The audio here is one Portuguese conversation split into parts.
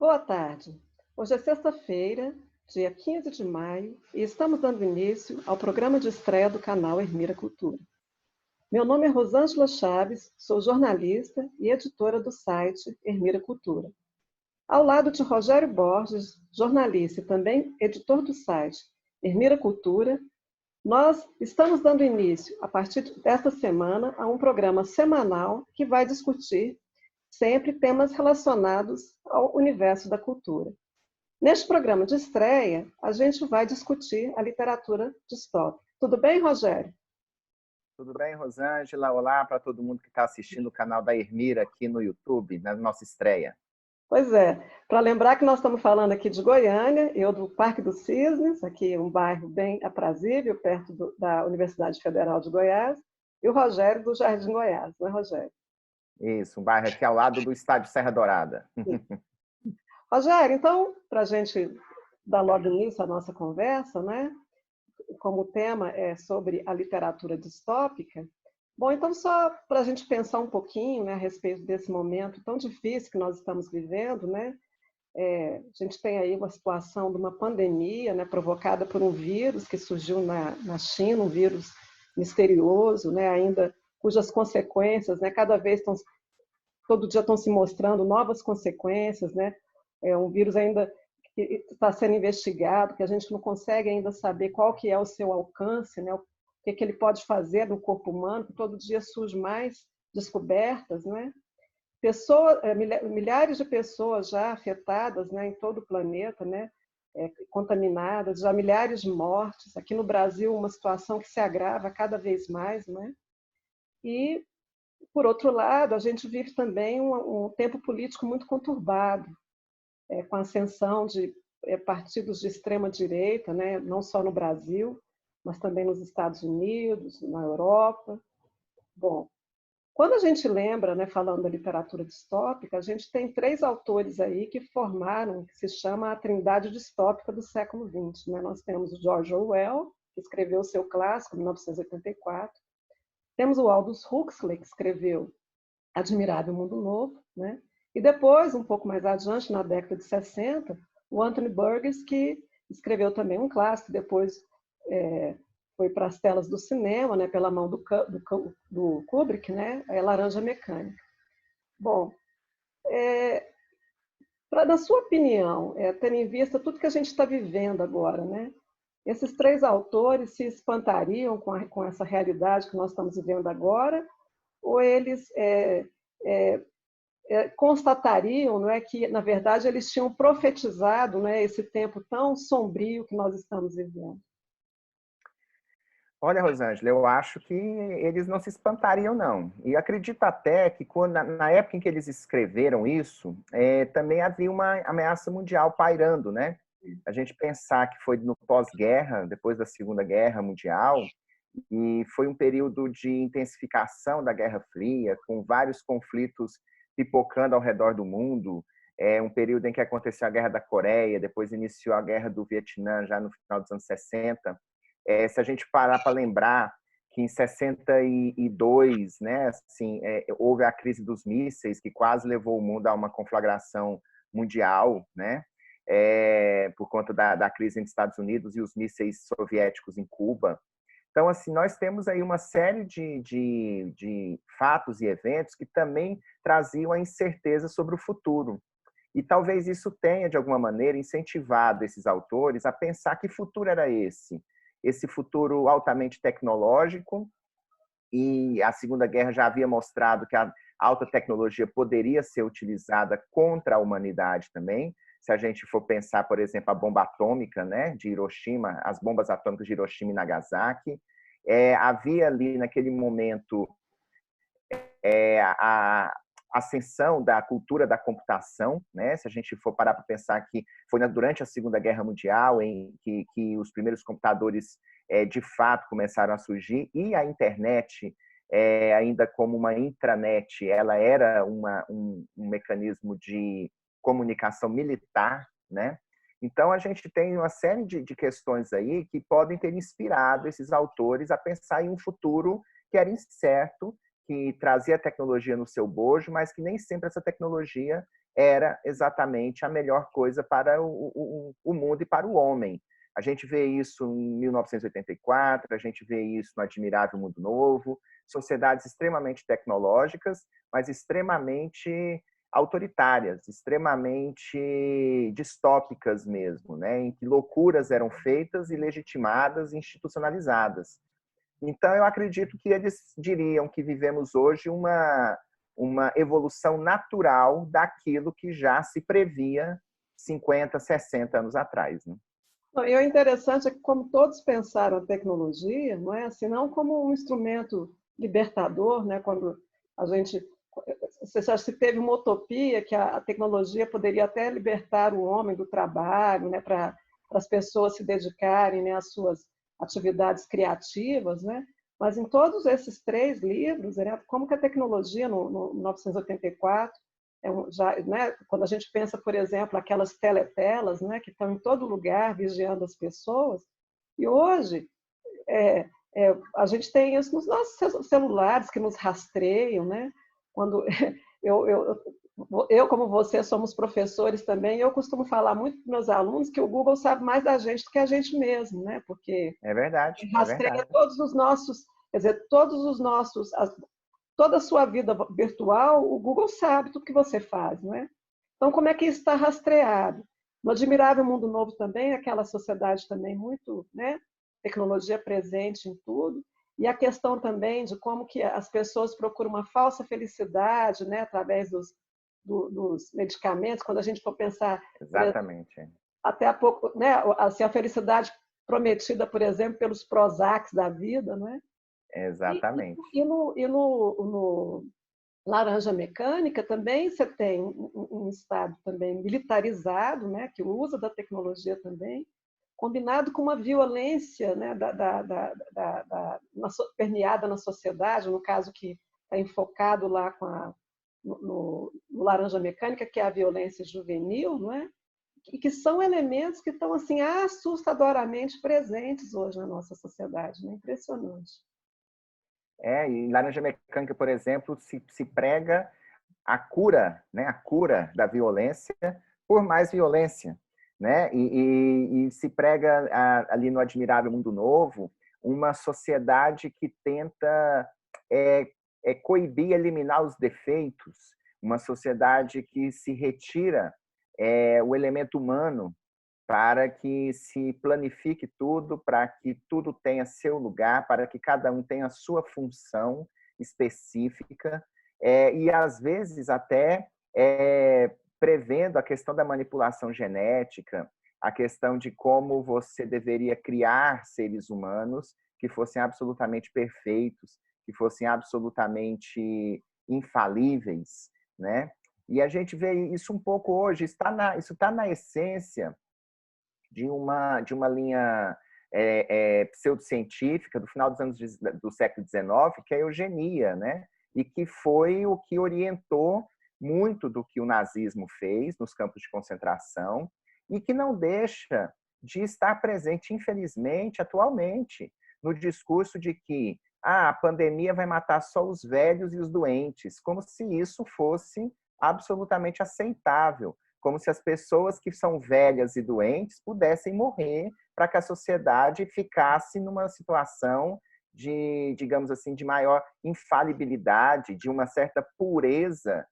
Boa tarde. Hoje é sexta-feira, dia 15 de maio, e estamos dando início ao programa de estreia do canal Ermira Cultura. Meu nome é Rosângela Chaves, sou jornalista e editora do site Ermira Cultura. Ao lado de Rogério Borges, jornalista e também editor do site Ermira Cultura, nós estamos dando início, a partir desta semana, a um programa semanal que vai discutir sempre temas relacionados ao universo da cultura. Neste programa de estreia, a gente vai discutir a literatura distópica. Tudo bem, Rogério? Tudo bem, Rosângela? Olá para todo mundo que está assistindo o canal da Ermira aqui no YouTube, na nossa estreia. Pois é, para lembrar que nós estamos falando aqui de Goiânia, eu do Parque dos Cisnes, aqui um bairro bem aprazível, perto da Universidade Federal de Goiás, e o Rogério do Jardim Goiás, não é, Rogério? Isso, um bairro aqui ao lado do estádio Serra Dourada. Rogério, então, para a gente dar logo início à nossa conversa, né? Como o tema é sobre a literatura distópica, bom, então só para a gente pensar um pouquinho, né, a respeito desse momento tão difícil que nós estamos vivendo, né? A gente tem aí uma situação de uma pandemia, né, provocada por um vírus que surgiu na China, um vírus misterioso, né, ainda cujas consequências, né, todo dia estão se mostrando novas consequências, né? É um vírus ainda que está sendo investigado, que a gente não consegue ainda saber qual que é o seu alcance, né? O que ele pode fazer no corpo humano, que todo dia surge mais descobertas, né? Milhares de pessoas já afetadas, né, em todo o planeta, né, contaminadas, já milhares de mortes. Aqui no Brasil, uma situação que se agrava cada vez mais, né? E, por outro lado, a gente vive também um tempo político muito conturbado, com a ascensão de partidos de extrema-direita, né, não só no Brasil, mas também nos Estados Unidos, na Europa. Bom, quando a gente lembra, né, falando da literatura distópica, a gente tem três autores aí que formaram, que se chama a Trindade Distópica do século XX. Né? Nós temos o George Orwell, que escreveu o seu clássico, 1984. Temos o Aldous Huxley, que escreveu Admirável Mundo Novo, né? E depois, um pouco mais adiante, na década de 60, o Anthony Burgess, que escreveu também um clássico, depois foi para as telas do cinema, né, pela mão do Kubrick, né, a Laranja Mecânica. Bom, na sua opinião, tendo em vista tudo que a gente está vivendo agora, né, esses três autores se espantariam com essa realidade que nós estamos vivendo agora, ou eles constatariam, não é, que, na verdade, eles tinham profetizado, né, esse tempo tão sombrio que nós estamos vivendo? Olha, Rosângela, eu acho que eles não se espantariam, não. E acredito até que na época em que eles escreveram isso, também havia uma ameaça mundial pairando, né? A gente pensar que foi no pós-guerra, depois da Segunda Guerra Mundial, e foi um período de intensificação da Guerra Fria, com vários conflitos pipocando ao redor do mundo. É um período em que aconteceu a Guerra da Coreia, depois iniciou a Guerra do Vietnã, já no final dos anos 60. Se a gente parar para lembrar que em 62, né, assim, houve a crise dos mísseis, que quase levou o mundo a uma conflagração mundial, né, por conta da crise entre Estados Unidos e os mísseis soviéticos em Cuba. Então, assim, nós temos aí uma série de fatos e eventos que também traziam a incerteza sobre o futuro. E talvez isso tenha, de alguma maneira, incentivado esses autores a pensar que futuro era esse. Esse futuro altamente tecnológico, e a Segunda Guerra já havia mostrado que a alta tecnologia poderia ser utilizada contra a humanidade também. Se a gente for pensar, por exemplo, a bomba atômica, né, de Hiroshima, as bombas atômicas de Hiroshima e Nagasaki, havia ali naquele momento a ascensão da cultura da computação, né? Se a gente for parar para pensar que foi durante a Segunda Guerra Mundial em que os primeiros computadores de fato começaram a surgir, e a internet, ainda como uma intranet, ela era um mecanismo de comunicação militar, né? Então, a gente tem uma série de questões aí que podem ter inspirado esses autores a pensar em um futuro que era incerto, que trazia tecnologia no seu bojo, mas que nem sempre essa tecnologia era exatamente a melhor coisa para o mundo e para o homem. A gente vê isso em 1984, a gente vê isso no Admirável Mundo Novo, sociedades extremamente tecnológicas, mas extremamente autoritárias, extremamente distópicas mesmo, né? Em que loucuras eram feitas e legitimadas, institucionalizadas. Então, eu acredito que eles diriam que vivemos hoje uma evolução natural daquilo que já se previa 50, 60 anos atrás, né? E o interessante é que, como todos pensaram a tecnologia, não é assim, não como um instrumento libertador, né? Quando a gente, você já se teve uma utopia que a tecnologia poderia até libertar o homem do trabalho, né? Para as pessoas se dedicarem, né, às suas atividades criativas, né? Mas em todos esses três livros, né, como que a tecnologia no 1984 já, né, quando a gente pensa, por exemplo, aquelas teletelas, né, que estão em todo lugar vigiando as pessoas, e hoje a gente tem isso nos nossos celulares que nos rastreiam, né? Quando eu, eu, eu, como você, somos professores também, eu costumo falar muito para meus alunos que o Google sabe mais da gente do que a gente mesmo, né? Porque É verdade, é rastreia verdade. todos os nossos, quer dizer, toda a sua vida virtual, o Google sabe tudo que você faz, não é? Então, como é que isso está rastreado? No Admirável Mundo Novo também, aquela sociedade também muito, né? Tecnologia presente em tudo, e a questão também de como que as pessoas procuram uma falsa felicidade, né? Através dos medicamentos, quando a gente for pensar, por exemplo, Exatamente. até há pouco, né? Assim, a felicidade prometida, por exemplo, pelos Prozacs da vida, não é? E, Exatamente. no Laranja Mecânica também você tem um estado também militarizado, né, que usa da tecnologia também, combinado com uma violência, né, permeada na sociedade, no caso que está enfocado lá no Laranja Mecânica, que é a violência juvenil, não é? E que são elementos que estão assim assustadoramente presentes hoje na nossa sociedade, né? Impressionante. E Laranja Mecânica, por exemplo, se prega a cura, né, a cura da violência por mais violência, né? E se prega ali no Admirável Mundo Novo uma sociedade que tenta coibir, eliminar os defeitos, uma sociedade que se retira o elemento humano para que se planifique tudo, para que tudo tenha seu lugar, para que cada um tenha a sua função específica, e às vezes até prevendo a questão da manipulação genética, a questão de como você deveria criar seres humanos que fossem absolutamente perfeitos, que fossem absolutamente infalíveis, né? E a gente vê isso um pouco hoje, isso está na essência de uma linha pseudocientífica do final dos anos do século XIX, que é a eugenia, né? E que foi o que orientou muito do que o nazismo fez nos campos de concentração e que não deixa de estar presente, infelizmente, atualmente, no discurso de que a pandemia vai matar só os velhos e os doentes, como se isso fosse absolutamente aceitável, como se as pessoas que são velhas e doentes pudessem morrer para que a sociedade ficasse numa situação de, digamos assim, de maior infalibilidade, de uma certa pureza,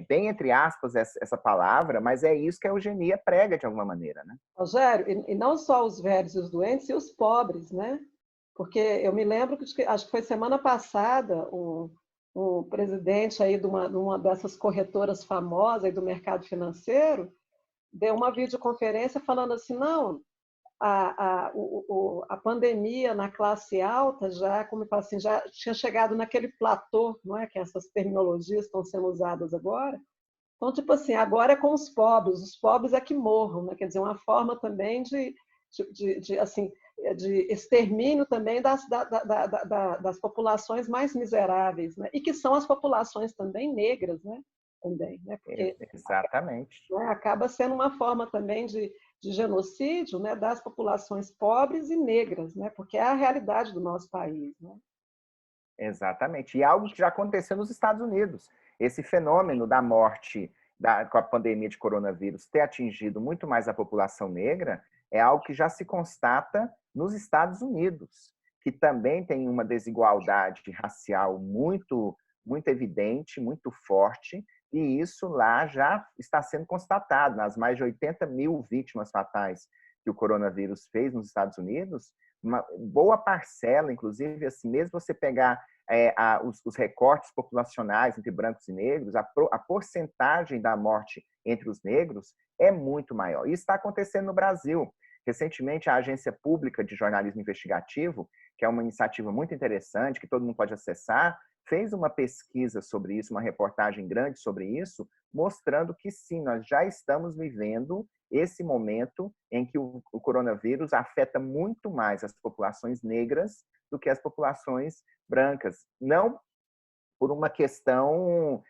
bem entre aspas essa palavra, mas é isso que a eugenia prega de alguma maneira, né? Rogério, e não só os velhos e os doentes, e os pobres, né? Porque eu me lembro que acho que foi semana passada um presidente aí de uma dessas corretoras famosas aí do mercado financeiro deu uma videoconferência falando assim, não, a pandemia na classe alta já, como eu falo assim, já tinha chegado naquele platô, não é? Que essas terminologias estão sendo usadas agora. Então, tipo assim, agora é com os pobres é que morram, né? Quer dizer, uma forma também assim, de extermínio também das populações mais miseráveis, né? E que são as populações também negras, né? Também, né? Porque Exatamente. né, acaba sendo uma forma também de genocídio, né? Das populações pobres e negras, né? Porque é a realidade do nosso país, né? Exatamente. E algo que já aconteceu nos Estados Unidos. Esse fenômeno da morte com a pandemia de coronavírus ter atingido muito mais a população negra é algo que já se constata nos Estados Unidos, que também tem uma desigualdade racial muito evidente, muito forte, e isso lá já está sendo constatado. Nas mais de 80 mil vítimas fatais que o coronavírus fez nos Estados Unidos, uma boa parcela, inclusive, assim, mesmo você pegar os recortes populacionais entre brancos e negros, a porcentagem da morte entre os negros é muito maior. Isso está acontecendo no Brasil. Recentemente, a Agência Pública de Jornalismo Investigativo, que é uma iniciativa muito interessante, que todo mundo pode acessar, fez uma pesquisa sobre isso, uma reportagem grande sobre isso, mostrando que sim, nós já estamos vivendo esse momento em que o coronavírus afeta muito mais as populações negras do que as populações brancas. Não por uma questão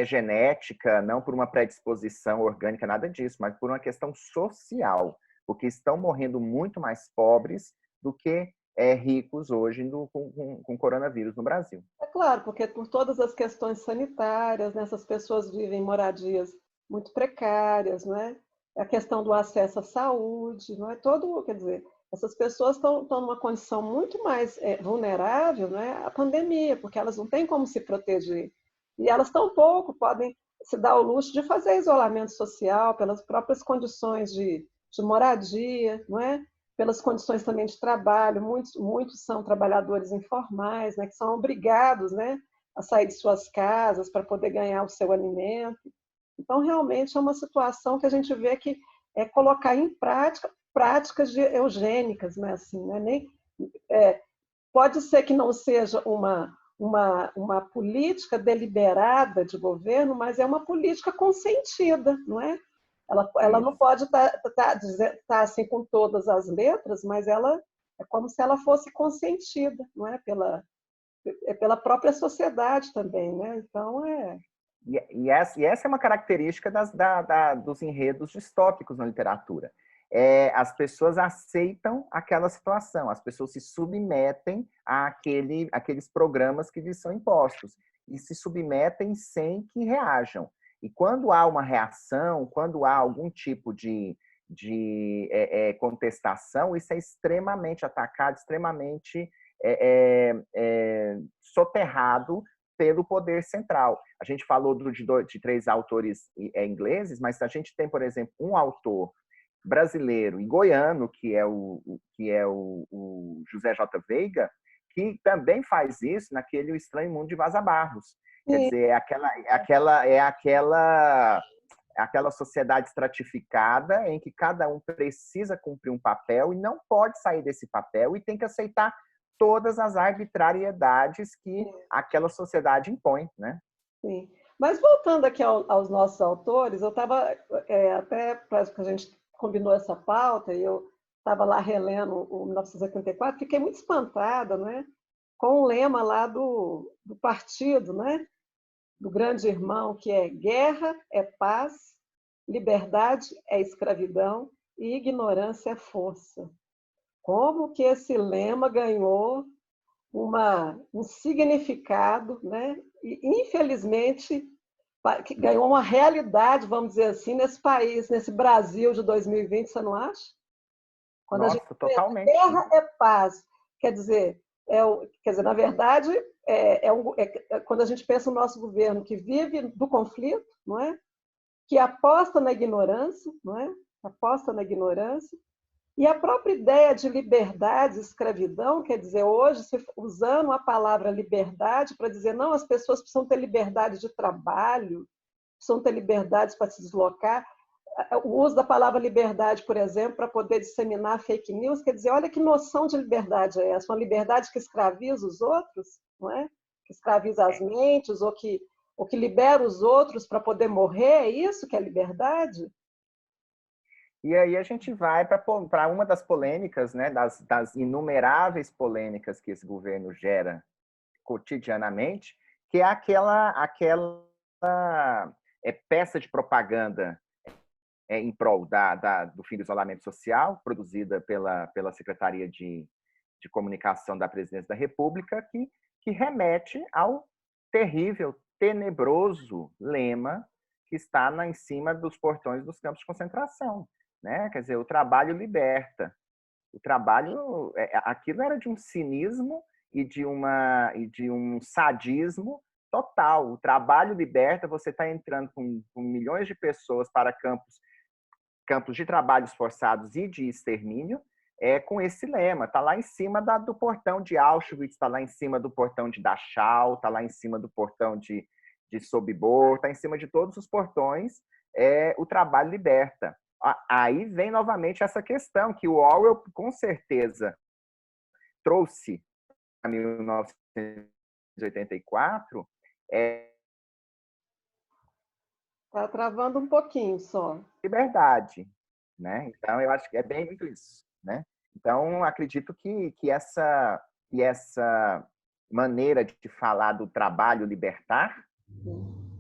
genética, não por uma predisposição orgânica, nada disso, mas por uma questão social, porque estão morrendo muito mais pobres do que ricos hoje com coronavírus no Brasil. É claro, porque por todas as questões sanitárias, né, essas pessoas vivem em moradias muito precárias, não é? A questão do acesso à saúde, não é? Todo, quer dizer, essas pessoas estão numa condição muito mais vulnerável, não é? À pandemia, porque elas não têm como se proteger. E elas tão pouco podem se dar o luxo de fazer isolamento social pelas próprias condições de moradia, não é? Pelas condições também de trabalho, muitos são trabalhadores informais, né, que são obrigados, né, a sair de suas casas para poder ganhar o seu alimento. Então, realmente é uma situação que a gente vê que é colocar em prática práticas eugênicas, né, assim, né, nem, pode ser que não seja uma política deliberada de governo, mas é uma política consentida, não é? Ela não pode estar assim com todas as letras, mas ela é como se ela fosse consentida, não é? Pela própria sociedade também, né? Então E essa é uma característica dos enredos distópicos na literatura. As pessoas aceitam aquela situação, as pessoas se submetem àqueles programas que lhes são impostos e se submetem sem que reajam. E quando há uma reação, quando há algum tipo de contestação, isso é extremamente atacado, extremamente soterrado pelo poder central. A gente falou de 3 autores ingleses, mas a gente tem, por exemplo, um autor brasileiro e goiano, que é o José J. Veiga, que também faz isso naquele O Estranho Mundo de Vaza Barros. Quer dizer, aquela sociedade estratificada em que cada um precisa cumprir um papel e não pode sair desse papel e tem que aceitar todas as arbitrariedades que aquela sociedade impõe, né? sim. Mas voltando aqui aos nossos autores, eu estava até para que a gente combinou essa pauta e eu estava lá relendo o 1984, fiquei muito espantada, né, com o lema lá do partido, né, do grande irmão, que é guerra é paz, liberdade é escravidão e ignorância é força. Como que esse lema ganhou um significado, né? E, infelizmente, que ganhou uma realidade, vamos dizer assim, nesse país, nesse Brasil de 2020, você não acha? Quando a gente Nossa, pensa, totalmente. guerra é paz, quer dizer, na verdade, quando a gente pensa no nosso governo que vive do conflito, não é? Que aposta na ignorância, não é? Aposta na ignorância. E a própria ideia de liberdade e escravidão, quer dizer, hoje, usando a palavra liberdade para dizer, não, as pessoas precisam ter liberdade de trabalho, precisam ter liberdade para se deslocar. O uso da palavra liberdade, por exemplo, para poder disseminar fake news, quer dizer, olha que noção de liberdade é essa? Uma liberdade que escraviza os outros, não é? Que escraviza as mentes, ou que libera os outros para poder morrer, é isso que é liberdade? E aí a gente vai para uma das polêmicas, né, das inumeráveis polêmicas que esse governo gera cotidianamente, que é aquela peça de propaganda em prol do fim do isolamento social, produzida pela Secretaria de Comunicação da Presidência da República, que remete ao terrível, tenebroso lema que está em cima dos portões dos campos de concentração, né? Quer dizer, o trabalho liberta. O trabalho, aquilo era de um cinismo e de um sadismo total. O trabalho liberta, você está entrando com milhões de pessoas para campos de trabalhos forçados e de extermínio, com esse lema. Está lá em cima do portão de Auschwitz, está lá em cima do portão de Dachau, está lá em cima do portão de Sobibor, está em cima de todos os portões, o trabalho liberta. Aí vem novamente essa questão que o Orwell, com certeza, trouxe em 1984. Está travando um pouquinho só. Liberdade, né? Então, eu acho que é bem muito isso, né? Então, acredito que essa maneira de falar do trabalho libertar,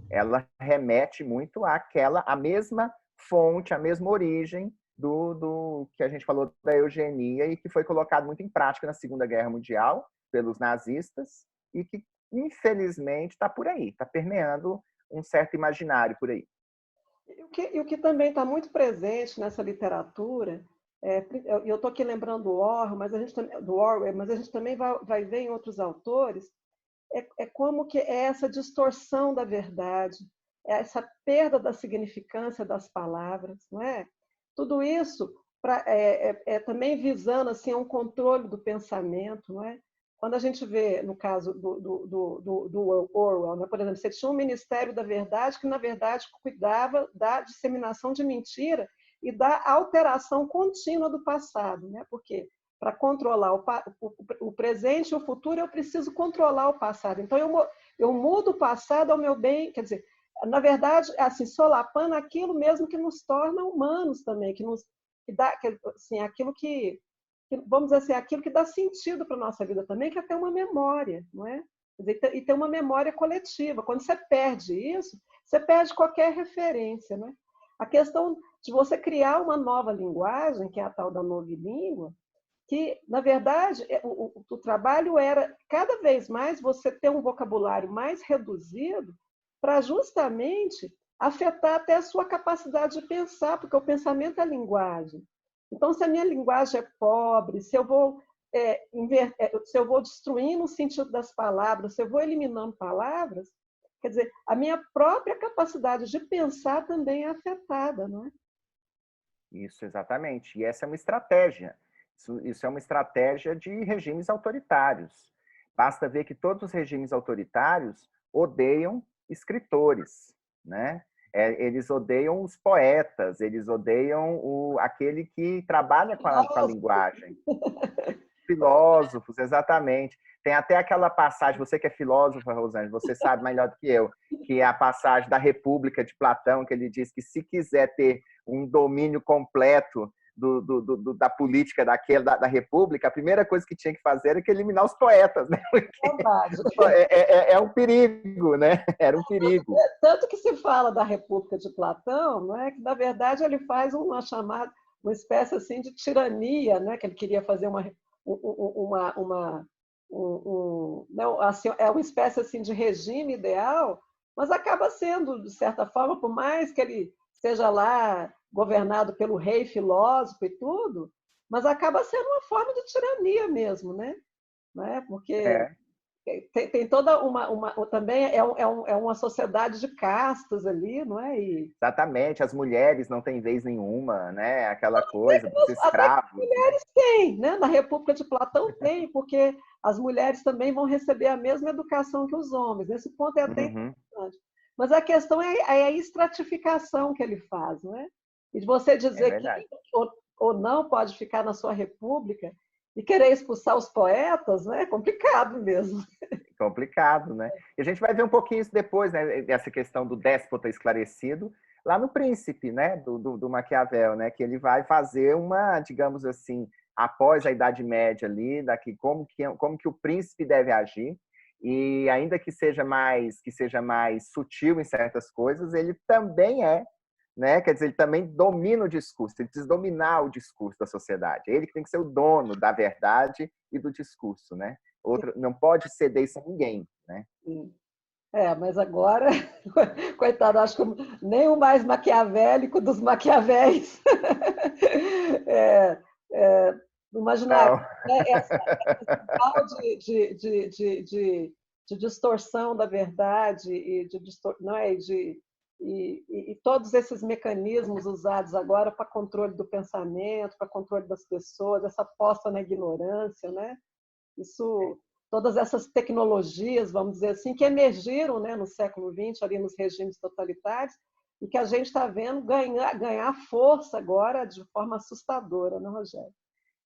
ela remete muito à mesma fonte, à mesma origem do que a gente falou da eugenia e que foi colocado muito em prática na Segunda Guerra Mundial pelos nazistas e que, infelizmente, está por aí, está permeando um certo imaginário por aí. E o que também está muito presente nessa literatura, eu estou aqui lembrando do Orwell, mas a gente também vai ver em outros autores, como que é essa distorção da verdade, essa perda da significância das palavras, não é? Tudo isso também visando assim, um controle do pensamento, não é? Quando a gente vê, no caso do Orwell, né? Por exemplo, você tinha um Ministério da Verdade que, na verdade, cuidava da disseminação de mentira e da alteração contínua do passado, né? Porque para controlar o presente e o futuro, eu preciso controlar o passado. Então, eu mudo o passado ao meu bem, quer dizer, na verdade, assim, solapando aquilo mesmo que nos torna humanos também, que dá, assim, aquilo que, vamos dizer assim, aquilo que dá sentido para a nossa vida também, que é ter uma memória, não é? Quer dizer, e ter uma memória coletiva. Quando você perde isso, você perde qualquer referência, né? A questão de você criar uma nova linguagem, que é a tal da novilíngua, que, na verdade, o trabalho era, cada vez mais, você ter um vocabulário mais reduzido para justamente afetar até a sua capacidade de pensar, porque o pensamento é linguagem. Então, se a minha linguagem é pobre, se eu vou destruindo o sentido das palavras, se eu vou eliminando palavras, quer dizer, a minha própria capacidade de pensar também é afetada, não é? Isso, exatamente. E essa é uma estratégia. Isso é uma estratégia de regimes autoritários. Basta ver que todos os regimes autoritários odeiam escritores, né? Eles odeiam os poetas, eles odeiam aquele que trabalha com a linguagem. Filósofos, exatamente. Tem até aquela passagem, você que é filósofa, Rosângela, você sabe melhor do que eu, que é a passagem da República de Platão, que ele diz que se quiser ter um domínio completo da política da República, a primeira coisa que tinha que fazer era que eliminar os poetas, né? É um perigo, né? Era um perigo. Tanto que se fala da República de Platão, não é? Que na verdade ele faz uma espécie assim de tirania, né? Que ele queria fazer não, assim, é uma espécie assim de regime ideal, mas acaba sendo, de certa forma, por mais que ele seja lá governado pelo rei filósofo e tudo, mas acaba sendo uma forma de tirania mesmo, né? Porque tem toda também é uma sociedade de castas ali, não é? Exatamente, as mulheres não têm vez nenhuma, né? Aquela coisa dos escravos. Até mulheres têm, né? Na República de Platão tem, porque as mulheres também vão receber a mesma educação que os homens. Nesse ponto é até interessante. Mas a questão é a estratificação que ele faz, não é? E de você dizer que ou não pode ficar na sua república e querer expulsar os poetas, né? É complicado mesmo. Complicado, né? E a gente vai ver um pouquinho isso depois, né? Essa questão do déspota esclarecido, lá no Príncipe, né? Do Maquiavel, né? Que ele vai fazer digamos assim, após a Idade Média ali, como que o príncipe deve agir, e ainda que seja mais sutil em certas coisas, ele também né? Quer dizer, ele também domina o discurso, ele precisa dominar o discurso da sociedade. Ele que tem que ser o dono da verdade e do discurso, né? Não pode ceder isso a ninguém, né? Mas agora, coitado, acho que nem o mais maquiavélico dos maquiavéis é, é, imaginar, Não. né, esse grau de distorção da verdade não é, e todos esses mecanismos usados agora para controle do pensamento, para controle das pessoas, essa aposta na ignorância, né? Isso, todas essas tecnologias, vamos dizer assim, que emergiram, né, no século XX, ali nos regimes totalitários, e que a gente está vendo ganhar força agora de forma assustadora, né, Rogério?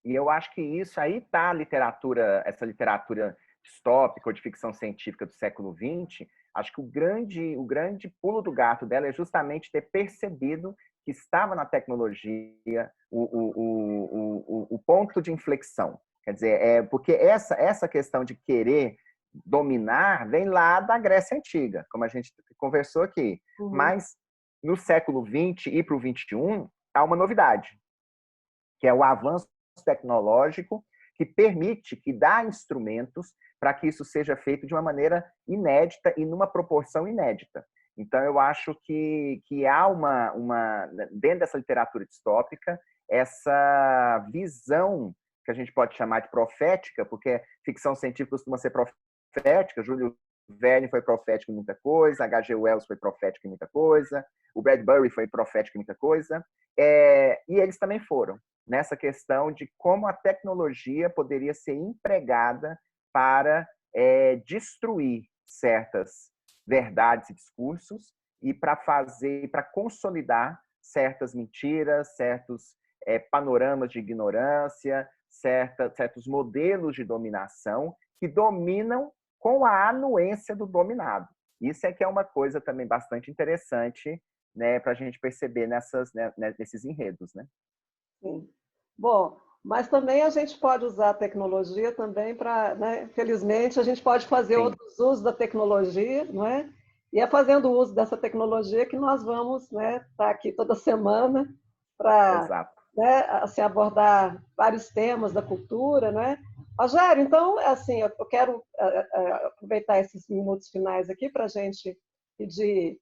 E eu acho que isso aí está a literatura, essa literatura distópica ou de ficção científica do século XX. Acho que o grande pulo do gato dela é justamente ter percebido que estava na tecnologia o ponto de inflexão. Quer dizer, porque essa questão de querer dominar vem lá da Grécia Antiga, como a gente conversou aqui. Uhum. Mas no século XX e para o XXI, há uma novidade, que é o avanço tecnológico que permite, que dá instrumentos para que isso seja feito de uma maneira inédita e numa proporção inédita. Então, eu acho que há dentro dessa literatura distópica, essa visão que a gente pode chamar de profética, porque ficção científica costuma ser profética, Júlio Verne foi profético em muita coisa, H.G. Wells foi profético em muita coisa, o Bradbury foi profético em muita coisa, e eles também foram nessa questão de como a tecnologia poderia ser empregada para destruir certas verdades e discursos e para consolidar certas mentiras, certos panoramas de ignorância, certos modelos de dominação que dominam com a anuência do dominado. Isso é que é uma coisa também bastante interessante, né, para a gente perceber nesses enredos, né? Sim. Bom, mas também a gente pode usar a tecnologia também para, né, felizmente, a gente pode fazer Sim, outros usos da tecnologia, não é? E é fazendo uso dessa tecnologia que nós vamos, né, estar aqui toda semana para, exato. né, assim, abordar vários temas da cultura, né? Rogério, então, assim, eu quero aproveitar esses minutos finais aqui para a gente pedir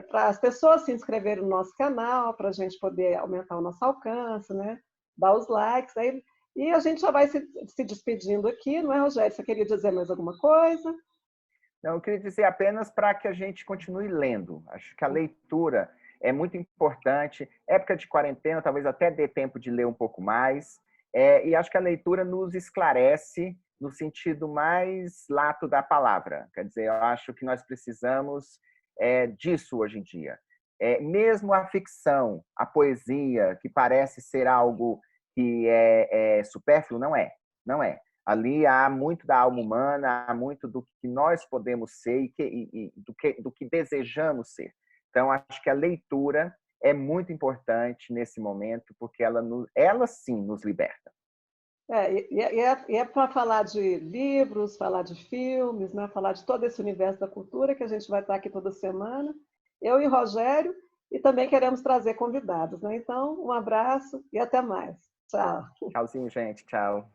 para as pessoas se inscreverem no nosso canal, para a gente poder aumentar o nosso alcance, né? Dar os likes. Aí, e a gente já vai se despedindo aqui, não é, Rogério? Você queria dizer mais alguma coisa? Não, eu queria dizer apenas para que a gente continue lendo. Acho que a leitura é muito importante. Época de quarentena, talvez até dê tempo de ler um pouco mais. E acho que a leitura nos esclarece no sentido mais lato da palavra. Quer dizer, eu acho que nós precisamos disso hoje em dia. Mesmo a ficção, a poesia, que parece ser algo que é supérfluo, não é. Não é. Ali há muito da alma humana, há muito do que nós podemos ser e do que desejamos ser. Então, acho que a leitura é muito importante nesse momento, porque ela sim nos liberta. E é para falar de livros, falar de filmes, né? Falar de todo esse universo da cultura que a gente vai estar aqui toda semana, eu e o Rogério, e também queremos trazer convidados, né? Então, um abraço e até mais. Tchau. Tchauzinho, gente. Tchau.